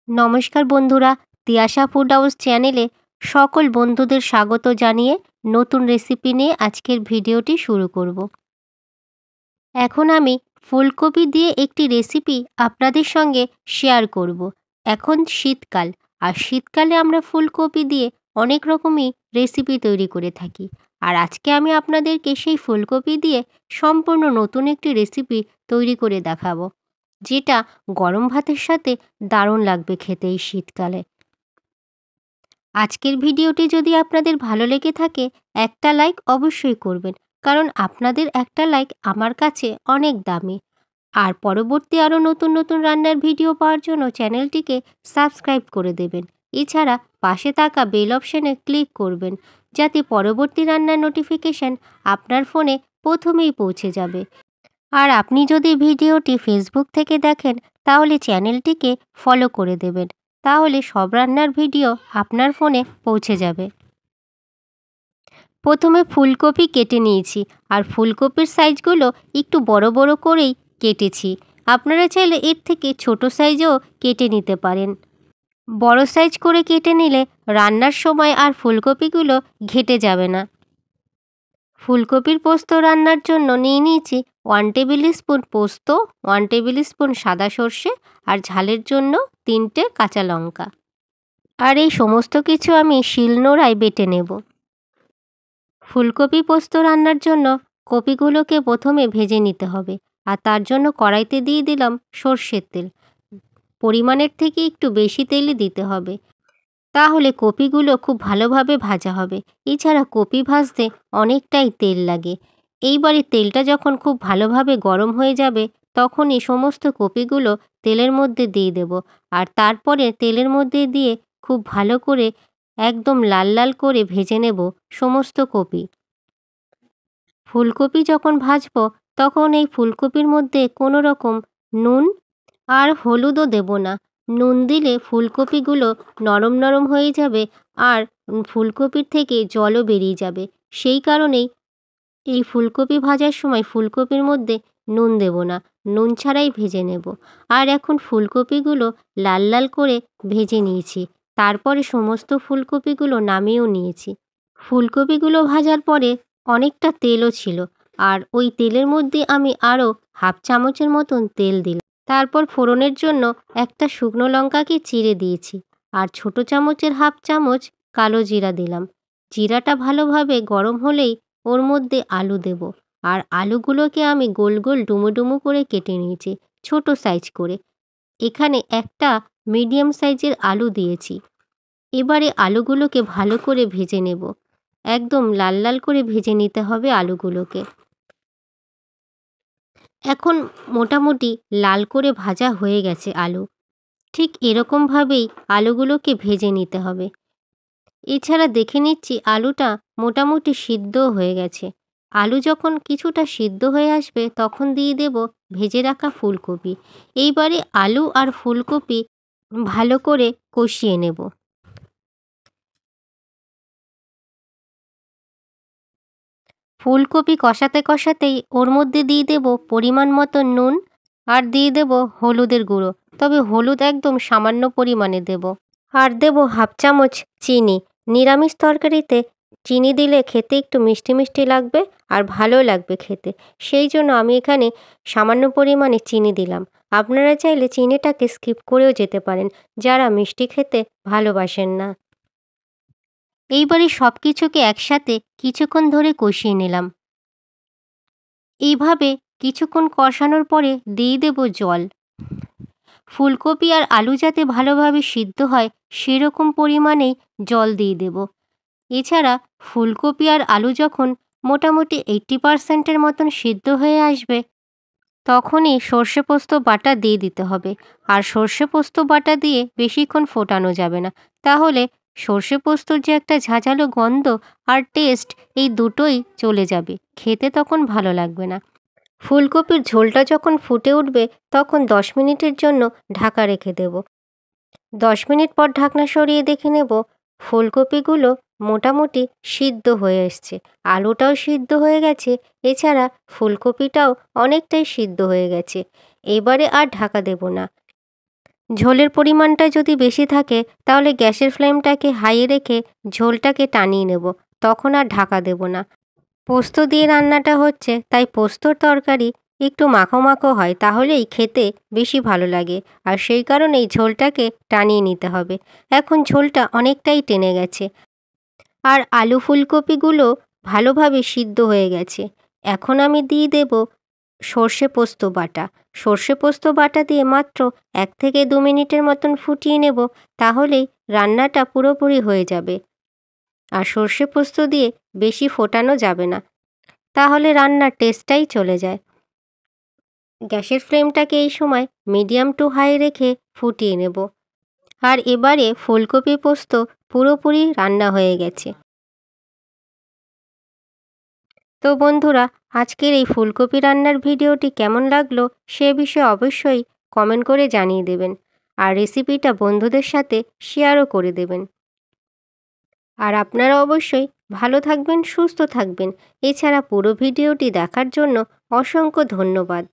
নমস্কার বন্ধুরা, Tiyasha food house চ্যানেলে সকল বন্ধুদের স্বাগত জানিয়ে নতুন রেসিপি নিয়ে আজকের ভিডিওটি শুরু করব। এখন আমি ফুলকপি দিয়ে একটি রেসিপি আপনাদের সঙ্গে শেয়ার করব। এখন শীতকাল, আর শীতকালে আমরা ফুলকপি দিয়ে অনেক রকমই রেসিপি তৈরি করে থাকি। আর আজকে আমি আপনাদেরকে সেই ফুলকপি দিয়ে সম্পূর্ণ নতুন একটি রেসিপি তৈরি করে দেখাবো, যেটা গরম ভাতের সাথে দারুণ লাগবে খেতে এই শীতকালে। আজকের ভিডিওটি যদি আপনাদের ভালো লেগে থাকে, একটা লাইক অবশ্যই করবেন, কারণ আপনাদের একটা লাইক আমার কাছে অনেক দামি। আর পরবর্তী আরও নতুন নতুন রান্নার ভিডিও পাওয়ার জন্য চ্যানেলটিকে সাবস্ক্রাইব করে দেবেন। এছাড়া পাশে থাকা বেল অপশানে ক্লিক করবেন, যাতে পরবর্তী রান্নার নোটিফিকেশান আপনার ফোনে প্রথমেই পৌঁছে যাবে। আর আপনি যদি ভিডিওটি ফেসবুক থেকে দেখেন, তাহলে চ্যানেলটিকে ফলো করে দেবেন, তাহলে সব রান্নার ভিডিও আপনার ফোনে পৌঁছে যাবে। প্রথমে ফুলকপি কেটে নিয়েছি, আর ফুলকপির সাইজগুলো একটু বড় বড় করেই কেটেছি। আপনারা চাইলে এর থেকে ছোট সাইজও কেটে নিতে পারেন। বড় সাইজ করে কেটে নিলে রান্নার সময় আর ফুলকপিগুলো ঘেটে যাবে না। ফুলকপির পোস্ত রান্নার জন্য নিয়ে নিয়েছি 1 টেবিল স্পুন পোস্ত, 1 টেবিল স্পুন সাদা সর্ষে, আর ঝালের জন্য 3টে কাঁচা লঙ্কা। আর এই সমস্ত কিছু আমি শিলনোড়ায় বেটে নেব। ফুলকপি পোস্ত রান্নার জন্য কপিগুলোকে প্রথমে ভেজে নিতে হবে, আর তার জন্য কড়াইতে দিয়ে দিলাম সর্ষের তেল। পরিমাণের থেকে একটু বেশি তেলই দিতে হবে, তাহলে কপিগুলো খুব ভালোভাবে ভাজা হবে। এছাড়া কপি ভাজতে অনেকটাই তেল লাগে। এইবারে তেলটা যখন খুব ভালোভাবে গরম হয়ে যাবে, তখনই সমস্ত কপিগুলো তেলের মধ্যে দিয়ে দেব। আর তারপরে তেলের মধ্যে দিয়ে খুব ভালো করে একদম লাল লাল করে ভেজে নেব সমস্ত কপি। ফুলকপি যখন ভাজবো, তখন এই ফুলকপির মধ্যে কোনো রকম নুন আর হলুদও দেব না। নুন দিলে ফুলকপিগুলো নরম নরম হয়ে যাবে, আর ফুলকপির থেকে জলও বেরিয়ে যাবে। সেই কারণেই এই ফুলকপি ভাজার সময় ফুলকপির মধ্যে নুন দেব না, নুন ছাড়াই ভেজে নেব। আর এখন ফুলকপিগুলো লাল লাল করে ভেজে নিয়েছি, তারপরে সমস্ত ফুলকপিগুলো নামিয়েও নিয়েছি। ফুলকপিগুলো ভাজার পরে অনেকটা তেলও ছিল, আর ওই তেলের মধ্যে আমি আরও হাফ চামচের মতন তেল দিলাম। তারপর ফোড়নের জন্য একটা শুকনো লঙ্কাকে চিড়ে দিয়েছি, আর ছোট চামচের হাফ চামচ কালো জিরা দিলাম। জিরাটা ভালোভাবে গরম হলেই ওর মধ্যে আলু দেব, আর আলুগুলোকে আমি গোল গোল ডুমো ডুমো করে কেটে নিয়েছি, ছোট সাইজ করে। এখানে একটা মিডিয়াম সাইজের আলু দিয়েছি। এবারে আলুগুলোকে ভালো করে ভেজে নেব, একদম লাল লাল করে ভেজে নিতে হবে আলুগুলোকে। এখন মোটামুটি লাল করে ভাজা হয়ে গেছে আলু। ঠিক এরকমভাবেই আলুগুলোকে ভেজে নিতে হবে। এছাড়া দেখে নিচ্ছি আলুটা মোটামুটি সিদ্ধও হয়ে গেছে। আলু যখন কিছুটা সিদ্ধ হয়ে আসবে, তখন দিয়ে দেব ভেজে রাখা ফুলকপি। এইবারে আলু আর ফুলকপি ভালো করে কষিয়ে নেব। ফুলকপি কষাতে কষাতেই ওর মধ্যে দিয়ে দেব পরিমাণ মতো নুন, আর দিয়ে দেব হলুদের গুঁড়ো, তবে হলুদ একদম সামান্য পরিমাণে দেব। আর দেব হাফ চামচ চিনি। নিরামিষ তরকারিতে চিনি দিলে খেতে একটু মিষ্টি মিষ্টি লাগবে, আর ভালো লাগবে খেতে। সেই জন্য আমি এখানে সামান্য পরিমাণে চিনি দিলাম। আপনারা চাইলে চিনিটাকে স্কিপ করেও যেতে পারেন, যারা মিষ্টি খেতে ভালোবাসেন না। এইবারে সব কিছুকে একসাথে কিছুক্ষণ ধরে কষিয়ে নিলাম। এইভাবে কিছুক্ষণ কষানোর পরে দিয়ে দেব জল। ফুলকপি আর আলু যাতে ভালোভাবে সিদ্ধ হয়, সেরকম পরিমাণেই জল দিয়ে দেব। এছাড়া ফুলকপি আর আলু যখন মোটামুটি 80% মতন সিদ্ধ হয়ে আসবে, তখনই সর্ষে পোস্ত বাটা দিয়ে দিতে হবে। আর সর্ষে পোস্ত বাটা দিয়ে বেশিক্ষণ ফোটানো যাবে না, তাহলে সর্ষে পোস্তর যে একটা ঝাঁঝালো গন্ধ আর টেস্ট, এই দুটোই চলে যাবে, খেতে তখন ভালো লাগবে না। ফুলকপির ঝোলটা যখন ফুটে উঠবে, তখন 10 মিনিটের জন্য ঢাকা রেখে দেব। 10 মিনিট পর ঢাকনা সরিয়ে দেখে নেব ফুলকপিগুলো মোটামুটি সিদ্ধ হয়ে এসছে, আলুটাও সিদ্ধ হয়ে গেছে, এছাড়া ফুলকপিটাও অনেকটাই সিদ্ধ হয়ে গেছে। এবারে আর ঢাকা দেব না। ঝোলের পরিমাণটা যদি বেশি থাকে তাহলে গ্যাসের ফ্লেমটাকে হাইয়ে রেখে ঝোলটাকে টানিয়ে নেব, তখন আর ঢাকা দেব না। পোস্ত দিয়ে রান্নাটা হচ্ছে, তাই পোস্তর তরকারি একটু মাখো মাখো হয়, তাহলেই খেতে বেশি ভালো লাগে। আর সেই কারণেই ঝোলটাকে টানিয়ে নিতে হবে। এখন ঝোলটা অনেকটাই টেনে গেছে আর আলু ফুলকপিগুলো ভালোভাবে সিদ্ধ হয়ে গেছে। এখন আমি দিয়ে দেব সর্ষে পোস্ত বাটা। সর্ষে পোস্ত বাটা দিয়ে মাত্র 1 থেকে 2 মিনিটের মতন ফুটিয়ে নেব, তাহলেই রান্নাটা পুরোপুরি হয়ে যাবে। আর সর্ষে পোস্ত দিয়ে বেশি ফোটানো যাবে না, তাহলে রান্নার টেস্টটাই চলে যায়। গ্যাসের ফ্লেমটাকে এই সময় মিডিয়াম টু হাই রেখে ফুটিয়ে নেব। আর এবারে ফুলকপি পোস্ত পুরোপুরি রান্না হয়ে গেছে। তো বন্ধুরা, আজকের এই ফুলকপি রান্নার ভিডিওটি কেমন লাগলো সে বিষয়ে অবশ্যই কমেন্ট করে জানিয়ে দেবেন। আর রেসিপিটা বন্ধুদের সাথে শেয়ারও করে দেবেন। আর আপনারা অবশ্যই ভালো থাকবেন, সুস্থ থাকবেন। এছাড়া পুরো ভিডিওটি দেখার জন্য অসংখ্য ধন্যবাদ।